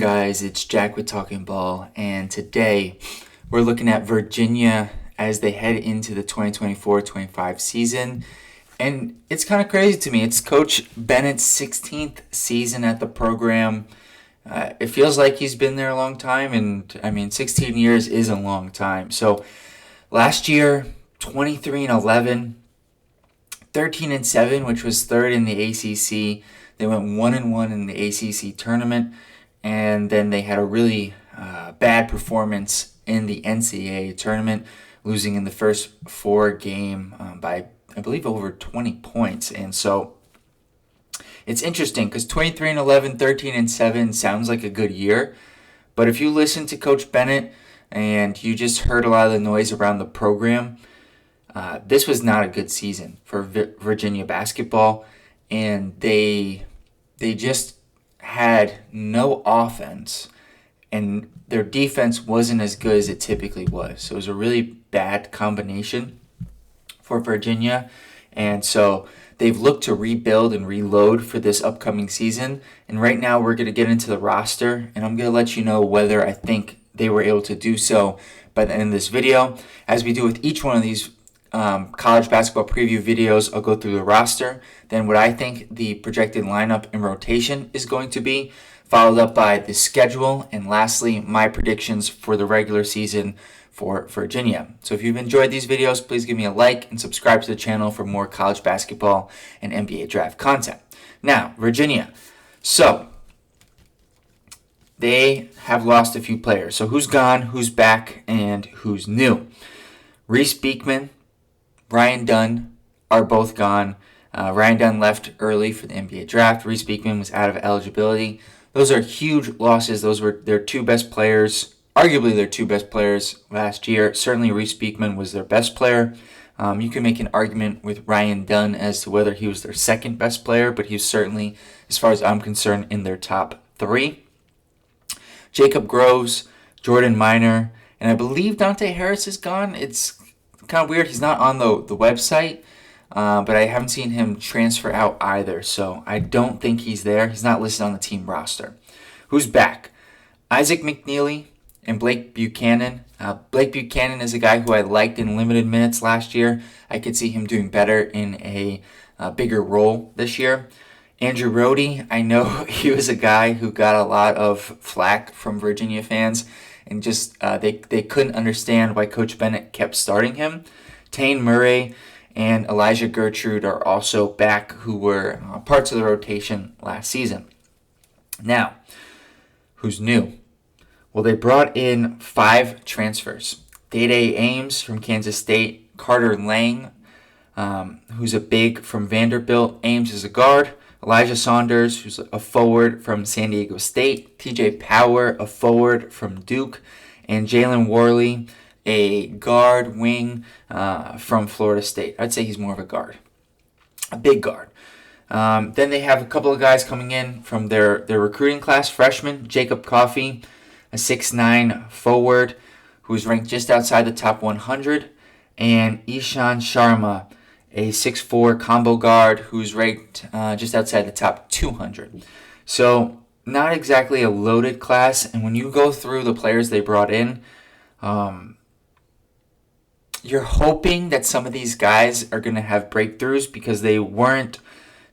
guys? It's Jack with Talking Ball, and today we're looking at Virginia as they head into the 2024-25 season. And it's kind of crazy to me. It's Coach Bennett's 16th season at the program. It feels like he's been there a long time, and 16 years is a long time. So last year, 23-11, 13-7, which was third in the ACC. They went 1-1 in the ACC tournament, and then they had a really bad performance in the NCAA tournament, losing in the first game by, I believe, over 20 points. And so it's interesting because 23-11, 13-7 sounds like a good year, but if you listen to Coach Bennett and you just heard a lot of the noise around the program, this was not a good season for Virginia basketball, and they just had no offense, and their defense wasn't as good as it typically was. So it was a really bad combination for Virginia, and so they've looked to rebuild and reload for this upcoming season. And right now we're going to get into the roster, and I'm going to let you know whether I think they were able to do so by the end of this video. As we do with each one of these college basketball preview videos, I'll go through the roster, then what I think the projected lineup and rotation is going to be, followed up by the schedule, and lastly, my predictions for the regular season for Virginia. So if you've enjoyed these videos, please give me a like and subscribe to the channel for more college basketball and NBA draft content. Now, Virginia. So they have lost a few players. So who's gone, who's back, and who's new? Reese Beekman, Ryan Dunn are both gone. Ryan Dunn left early for the NBA draft. Reese Beekman was out of eligibility. Those are huge losses. Those were their two best players, arguably their two best players last year. Certainly Reese Beekman was their best player. You can make an argument with Ryan Dunn as to whether he was their second best player, but he was certainly, as far as I'm concerned, in their top three. Jacob Groves, Jordan Minor, and I believe Dante Harris is gone. It's kind of weird. He's not on the website, but I haven't seen him transfer out either, so I don't think he's there. He's not listed on the team roster. Who's back? Isaac McNeely and Blake Buchanan. Blake Buchanan is a guy who I liked in limited minutes last year. I could see him doing better in a bigger role this year. Andrew Rohde, I know he was a guy who got a lot of flack from Virginia fans, and just they couldn't understand why Coach Bennett kept starting him. Tane Murray and Elijah Gertrude are also back, who were parts of the rotation last season. Now, who's new? Well, they brought in 5 transfers. Day-Day Ames from Kansas State, Carter Lang, who's a big from Vanderbilt. Ames is a guard. Elijah Saunders, who's a forward from San Diego State. TJ Power, a forward from Duke. And Jalen Worley, a guard wing from Florida State. I'd say he's more of a guard, a big guard. Then they have a couple of guys coming in from their recruiting class. Freshman Jacob Coffey, a 6'9 forward who's ranked just outside the top 100. And Ishan Sharma, a 6'4 combo guard who's ranked just outside the top 200. So not exactly a loaded class. And when you go through the players they brought in, you're hoping that some of these guys are going to have breakthroughs because they weren't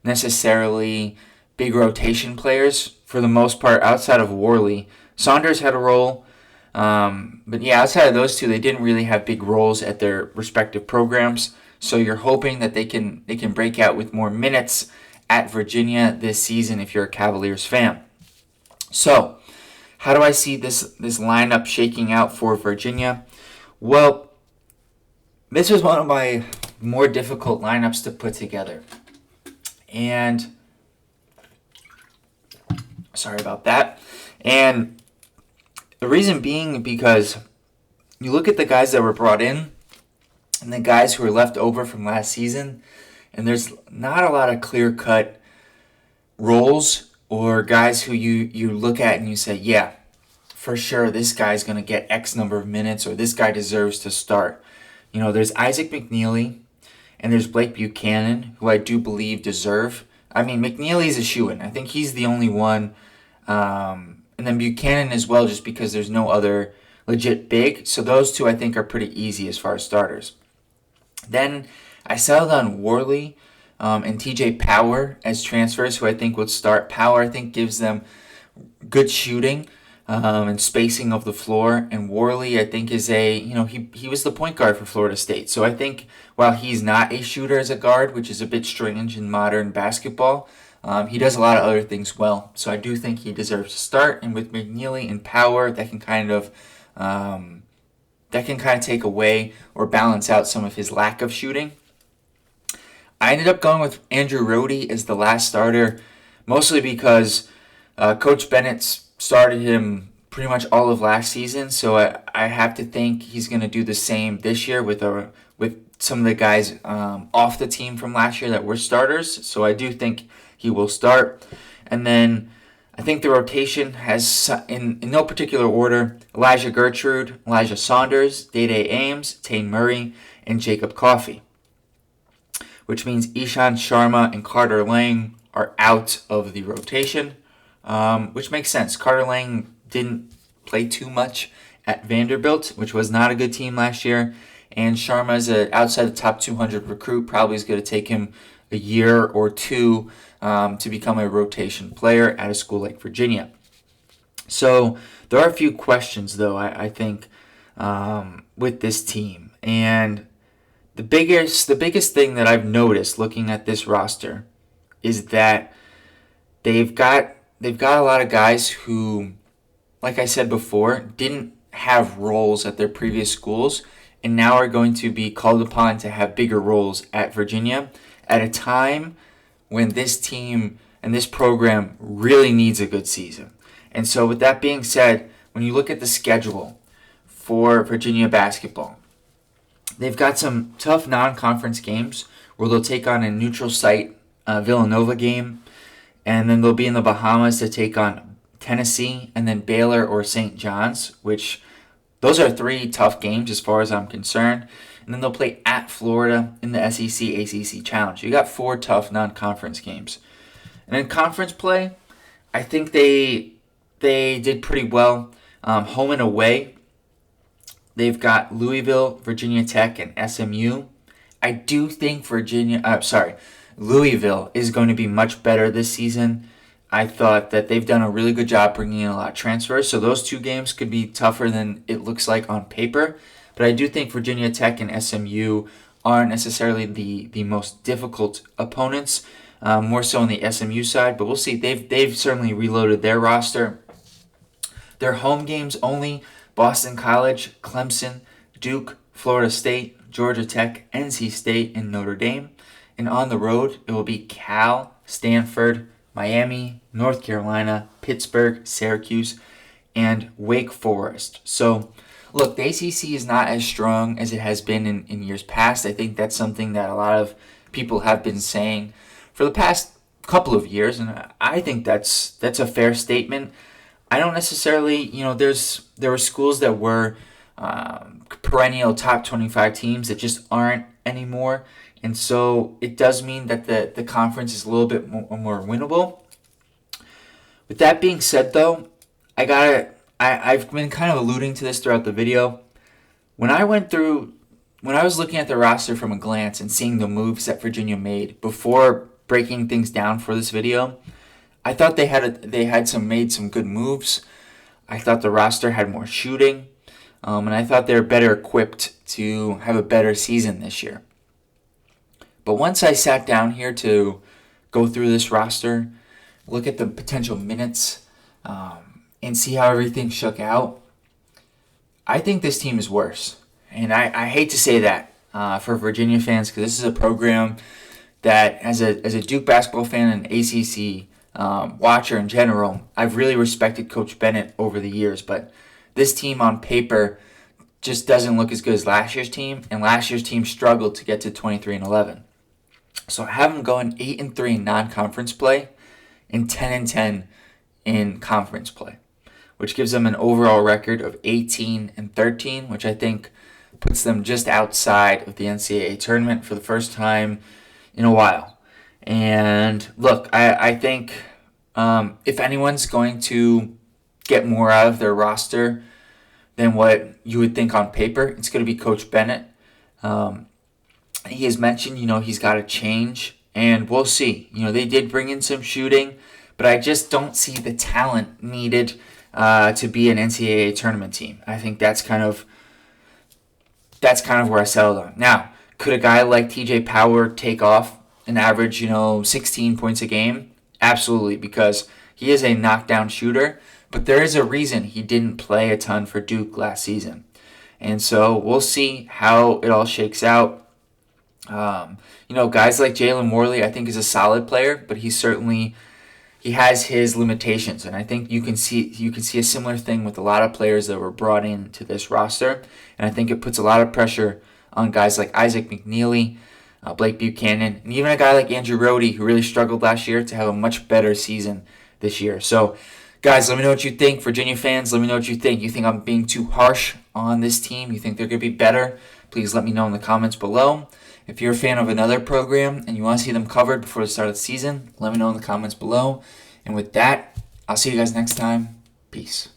necessarily big rotation players for the most part outside of Worley. Saunders had a role, but yeah, outside of those two, they didn't really have big roles at their respective programs. So you're hoping that they can break out with more minutes at Virginia this season if you're a Cavaliers fan. So how do I see this lineup shaking out for Virginia? Well, this was one of my more difficult lineups to put together. And sorry about that. And the reason being because you look at the guys that were brought in and the guys who were left over from last season, and there's not a lot of clear-cut roles or guys who you look at and you say, yeah, for sure this guy's going to get X number of minutes, or this guy deserves to start. You know, there's Isaac McNeely and there's Blake Buchanan, who I do believe deserve. I mean, McNeely's a shoo-in. I think he's the only one, and then Buchanan as well, just because there's no other legit big. So those two I think are pretty easy as far as starters. Then I settled on Worley and TJ Power as transfers, who I think would start. Power, I think, gives them good shooting and spacing of the floor. And Worley, I think, is he was the point guard for Florida State. So I think while he's not a shooter as a guard, which is a bit strange in modern basketball, he does a lot of other things well. So I do think he deserves to start. And with McNeely and Power, that can kind of take away or balance out some of his lack of shooting. I ended up going with Andrew Rohde as the last starter, mostly because Coach Bennett started him pretty much all of last season, so I have to think he's going to do the same this year with some of the guys off the team from last year that were starters. So I do think he will start. And then I think the rotation has, in no particular order, Elijah Gertrude, Elijah Saunders, Day-Day Ames, Tane Murray, and Jacob Coffey, which means Ishan Sharma and Carter Lang are out of the rotation, which makes sense. Carter Lang didn't play too much at Vanderbilt, which was not a good team last year, and Sharma is outside the top 200 recruit. Probably is going to take him a year or two to become a rotation player at a school like Virginia. So there are a few questions, though, I think, with this team. And the biggest thing that I've noticed looking at this roster is that they've got a lot of guys who, like I said before, didn't have roles at their previous schools and now are going to be called upon to have bigger roles at Virginia at a time when this team and this program really needs a good season. And so with that being said, when you look at the schedule for Virginia basketball, they've got some tough non-conference games where they'll take on a neutral site Villanova game, and then they'll be in the Bahamas to take on Tennessee, and then Baylor or St. John's, which those are three tough games as far as I'm concerned. And then they'll play at Florida in the SEC ACC Challenge. You got 4 tough non-conference games. And in conference play, I think they did pretty well. Home and away, they've got Louisville, Virginia Tech, and SMU. I do think Louisville is going to be much better this season. I thought that they've done a really good job bringing in a lot of transfers, so those 2 games could be tougher than it looks like on paper. But I do think Virginia Tech and SMU aren't necessarily the most difficult opponents, more so on the SMU side. But we'll see. They've certainly reloaded their roster. Their home games only: Boston College, Clemson, Duke, Florida State, Georgia Tech, NC State, and Notre Dame. And on the road, it will be Cal, Stanford, Miami, North Carolina, Pittsburgh, Syracuse, and Wake Forest. So, look, the ACC is not as strong as it has been in years past. I think that's something that a lot of people have been saying for the past couple of years, and I think that's a fair statement. I don't necessarily, there were schools that were perennial top 25 teams that just aren't anymore. And so it does mean that the conference is a little bit more winnable. With that being said, though, I've been kind of alluding to this throughout the video. When I was looking at the roster from a glance and seeing the moves that Virginia made before breaking things down for this video, I thought they made some good moves. I thought the roster had more shooting, and I thought they were better equipped to have a better season this year. But once I sat down here to go through this roster, look at the potential minutes, and see how everything shook out, I think this team is worse. And I hate to say that for Virginia fans, because this is a program that, as a Duke basketball fan and ACC watcher in general, I've really respected Coach Bennett over the years. But this team on paper just doesn't look as good as last year's team, and last year's team struggled to get to 23-11. So I have them going 8-3 in non-conference play and 10-10 in conference play, which gives them an overall record of 18-13, which I think puts them just outside of the NCAA tournament for the first time in a while. And look, I think if anyone's going to get more out of their roster than what you would think on paper, it's going to be Coach Bennett. He has mentioned, he's got to change, and we'll see. They did bring in some shooting, but I just don't see the talent needed to be an NCAA tournament team. I think that's kind of where I settled on. Now, could a guy like TJ Power take off and average, 16 points a game? Absolutely, because he is a knockdown shooter, but there is a reason he didn't play a ton for Duke last season. And so we'll see how it all shakes out. Guys like Jalen Morley, I think, is a solid player, but he has his limitations, and I think you can see a similar thing with a lot of players that were brought into this roster, and I think it puts a lot of pressure on guys like Isaac McNeely, Blake Buchanan, and even a guy like Andrew Rohde, who really struggled last year, to have a much better season this year. So, guys, let me know what you think. Virginia fans, let me know what you think. You think I'm being too harsh on this team? You think they're going to be better? Please let me know in the comments below. If you're a fan of another program and you want to see them covered before the start of the season, let me know in the comments below. And with that, I'll see you guys next time. Peace.